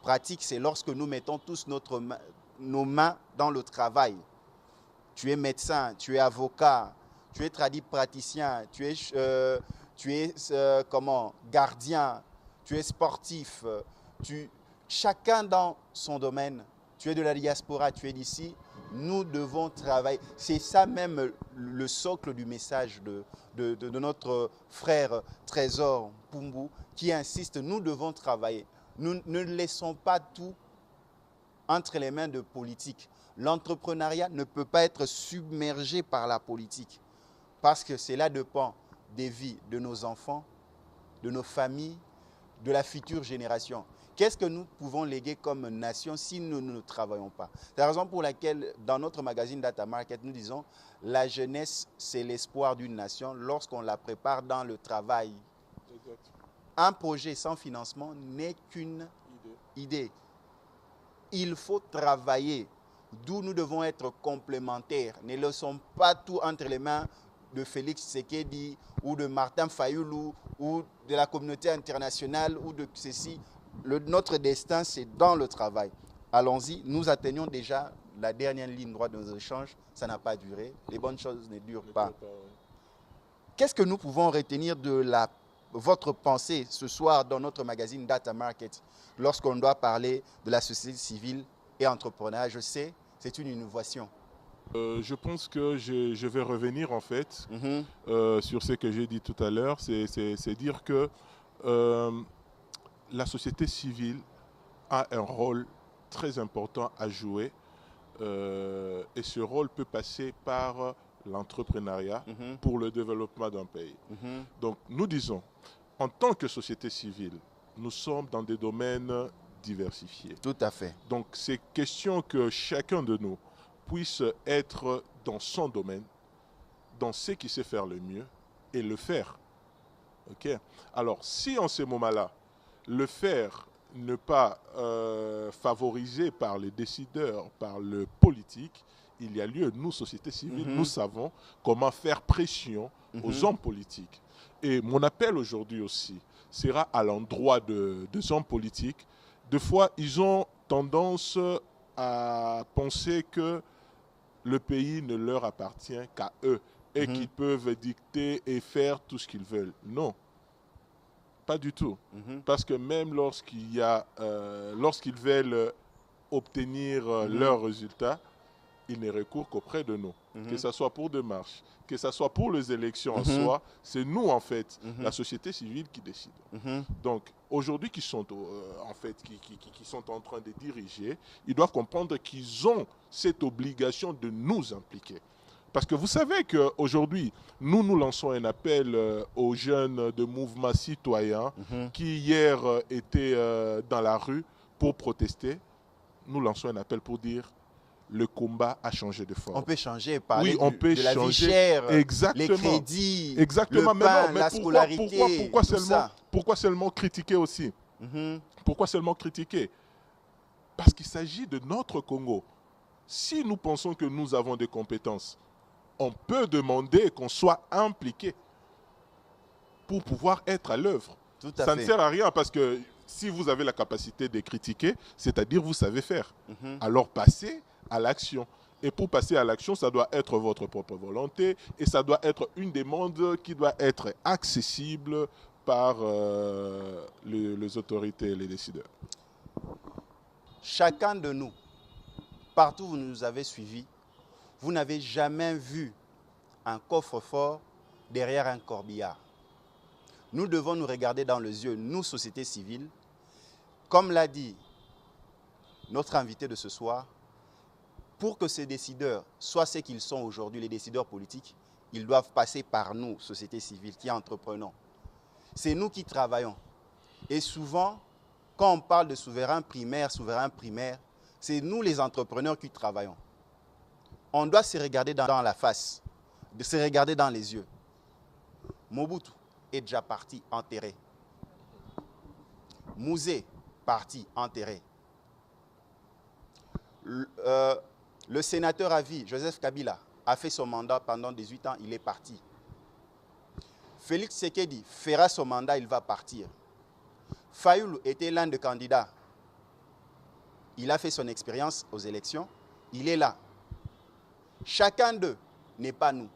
Pratique, c'est lorsque nous mettons tous nos mains dans le travail. Tu es médecin, tu es avocat, tu es praticien, tu es gardien, tu es sportif. Chacun dans son domaine. Tu es de la diaspora, tu es d'ici. Nous devons travailler. C'est ça même le socle du message de notre frère Trésor Mpumbou qui insiste, nous devons travailler. Nous ne laissons pas tout entre les mains de politique. L'entrepreneuriat ne peut pas être submergé par la politique parce que cela dépend des vies de nos enfants, de nos familles, de la future génération. Qu'est-ce que nous pouvons léguer comme nation si nous ne travaillons pas? C'est la raison pour laquelle, dans notre magazine Data Market, nous disons la jeunesse, c'est l'espoir d'une nation lorsqu'on la prépare dans le travail. Un projet sans financement n'est qu'une idée. Il faut travailler, d'où nous devons être complémentaires. Ne laissons pas tout entre les mains de Félix Tshisekedi ou de Martin Fayoulou ou de la communauté internationale ou de ceci. Notre destin, c'est dans le travail. Allons-y, nous atteignons déjà la dernière ligne droite de nos échanges. Ça n'a pas duré. Les bonnes choses ne durent pas. Qu'est-ce que nous pouvons retenir de votre pensée ce soir dans notre magazine Data Market lorsqu'on doit parler de la société civile et entrepreneuriat? Je sais, c'est une innovation. Je pense que je vais revenir en fait sur ce que j'ai dit tout à l'heure. C'est dire que la société civile a un rôle très important à jouer et ce rôle peut passer par l'entrepreneuriat pour le développement d'un pays. Donc nous disons, en tant que société civile, nous sommes dans des domaines diversifiés. Tout à fait. Donc c'est question que chacun de nous puisse être dans son domaine, dans ce qu'il sait faire le mieux et le faire. Okay? Alors si en ce moment-là, le faire n'est pas favorisé par les décideurs, par le politique, il y a lieu, nous, société civile, nous savons comment faire pression aux hommes politiques. Et mon appel aujourd'hui aussi sera à l'endroit des hommes politiques. Des fois, ils ont tendance à penser que le pays ne leur appartient qu'à eux et qu'ils peuvent dicter et faire tout ce qu'ils veulent. Non. Pas du tout. Parce que même lorsqu'ils veulent obtenir leurs résultats, ils ne recourent qu'auprès de nous. Que ce soit pour des marches, que ce soit pour les élections en soi, c'est nous, en fait, la société civile qui décide. Donc, aujourd'hui, qui sont en train de diriger, ils doivent comprendre qu'ils ont cette obligation de nous impliquer. Parce que vous savez qu'aujourd'hui, nous lançons un appel aux jeunes de mouvements citoyens qui hier étaient dans la rue pour protester. Nous lançons un appel pour dire le combat a changé de forme. On peut changer par de la vie changer. chère, Exactement. les crédits, Exactement. le pain, mais la scolarité, pourquoi seulement critiquer aussi? Pourquoi seulement critiquer? Parce qu'il s'agit de notre Congo. Si nous pensons que nous avons des compétences, on peut demander qu'on soit impliqué pour pouvoir être à l'œuvre. Ça ne sert à rien parce que si vous avez la capacité de critiquer, c'est-à-dire vous savez faire. Alors passez à l'action. Et pour passer à l'action, ça doit être votre propre volonté et ça doit être une demande qui doit être accessible par les autorités et les décideurs. Chacun de nous, partout où vous nous avez suivis, vous n'avez jamais vu un coffre-fort derrière un corbillard. Nous devons nous regarder dans les yeux, nous, société civile. Comme l'a dit notre invité de ce soir, pour que ces décideurs soient ce qu'ils sont aujourd'hui, les décideurs politiques, ils doivent passer par nous, société civile, qui entreprenons. C'est nous qui travaillons. Et souvent, quand on parle de souverain primaire, c'est nous les entrepreneurs qui travaillons. On doit se regarder dans la face, de se regarder dans les yeux. Mobutu est déjà parti, enterré. Mouzé, parti, enterré. Le sénateur à vie, Joseph Kabila, a fait son mandat pendant 18 ans, il est parti. Félix Tshisekedi fera son mandat, il va partir. Fayulu était l'un des candidats. Il a fait son expérience aux élections, il est là. Chacun d'eux n'est pas nous.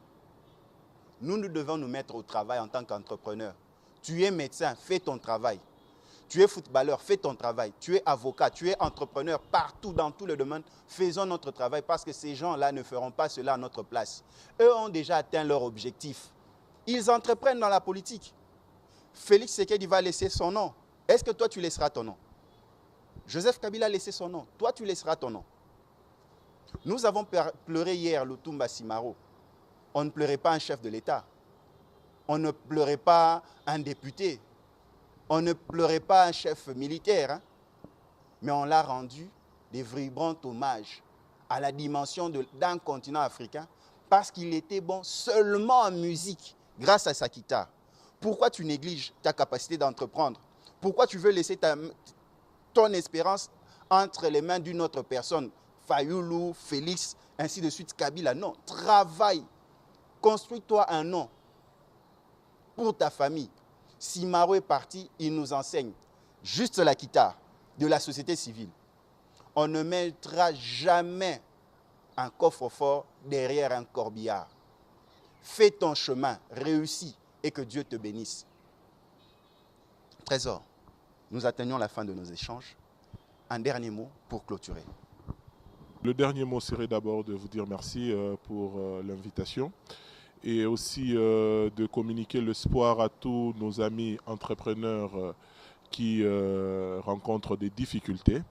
Nous devons nous mettre au travail en tant qu'entrepreneurs. Tu es médecin, fais ton travail. Tu es footballeur, fais ton travail. Tu es avocat, tu es entrepreneur, partout, dans tous les domaines. Faisons notre travail parce que ces gens-là ne feront pas cela à notre place. Eux ont déjà atteint leur objectif. Ils entreprennent dans la politique. Félix Tshisekedi va laisser son nom. Est-ce que toi, tu laisseras ton nom? Joseph Kabila a laissé son nom. Toi, tu laisseras ton nom. Nous avons pleuré hier Lutumba Simaro. On ne pleurait pas un chef de l'État. On ne pleurait pas un député. On ne pleurait pas un chef militaire. Hein? Mais on l'a rendu des vibrants hommages à la dimension d'un continent africain parce qu'il était bon seulement en musique grâce à sa guitare. Pourquoi tu négliges ta capacité d'entreprendre? Pourquoi tu veux laisser ton espérance entre les mains d'une autre personne? Fayulu, Félix, ainsi de suite, Kabila. Non, travaille. Construis-toi un nom pour ta famille. Si Maro est parti, il nous enseigne juste la guitare de la société civile. On ne mettra jamais un coffre-fort derrière un corbillard. Fais ton chemin, réussis et que Dieu te bénisse. Trésor, nous atteignons la fin de nos échanges. Un dernier mot pour clôturer. Le dernier mot serait d'abord de vous dire merci pour l'invitation et aussi de communiquer l'espoir à tous nos amis entrepreneurs qui rencontrent des difficultés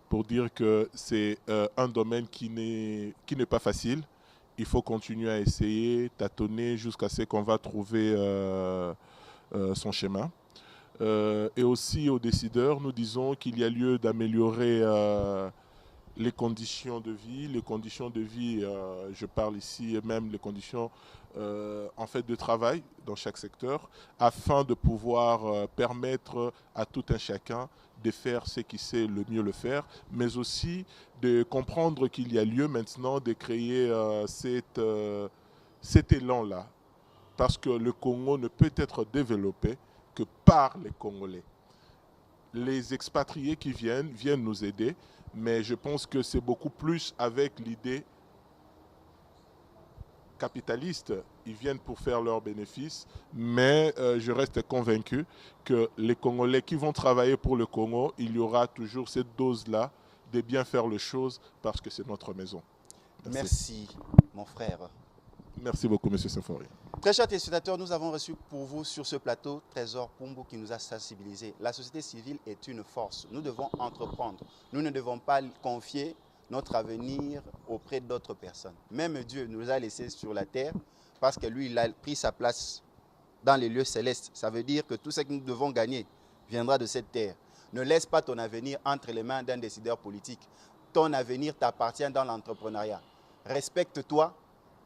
pour dire que c'est un domaine qui n'est pas facile. Il faut continuer à essayer, tâtonner jusqu'à ce qu'on va trouver son chemin. Et aussi aux décideurs, nous disons qu'il y a lieu d'améliorer les conditions de vie. Les conditions de vie, je parle ici même les conditions en fait de travail dans chaque secteur, afin de pouvoir permettre à tout un chacun de faire ce qu'il sait le mieux le faire, mais aussi de comprendre qu'il y a lieu maintenant de créer cet élan-là. Parce que le Congo ne peut être développé que par les Congolais. Les expatriés qui viennent nous aider, mais je pense que c'est beaucoup plus avec l'idée capitaliste. Ils viennent pour faire leurs bénéfices, mais je reste convaincu que les Congolais qui vont travailler pour le Congo, il y aura toujours cette dose-là de bien faire les choses parce que c'est notre maison. Merci, mon frère. Merci beaucoup, M. Symphorien. Très chers téléspectateurs, nous avons reçu pour vous sur ce plateau Trésor Pumbo qui nous a sensibilisés. La société civile est une force. Nous devons entreprendre. Nous ne devons pas confier notre avenir auprès d'autres personnes. Même Dieu nous a laissés sur la terre parce que lui, il a pris sa place dans les lieux célestes. Ça veut dire que tout ce que nous devons gagner viendra de cette terre. Ne laisse pas ton avenir entre les mains d'un décideur politique. Ton avenir t'appartient dans l'entrepreneuriat. Respecte-toi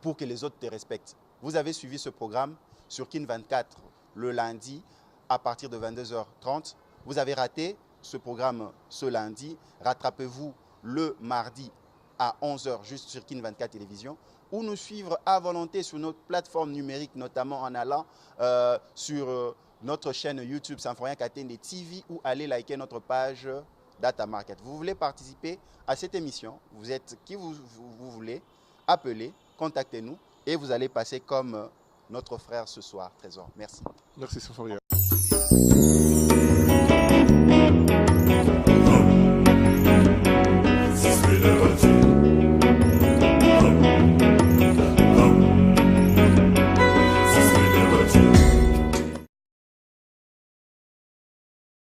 pour que les autres te respectent. Vous avez suivi ce programme sur Kin 24 le lundi à partir de 22h30. Vous avez raté ce programme ce lundi. Rattrapez-vous le mardi à 11h juste sur Kin 24 Télévision, ou nous suivre à volonté sur notre plateforme numérique, notamment en allant sur notre chaîne YouTube Symphorien Katende TV, ou aller liker notre page Data Market. Vous voulez participer à cette émission, vous êtes qui vous voulez, appelez, contactez-nous et vous allez passer comme notre frère ce soir. Trésor, merci. Merci Symphorien.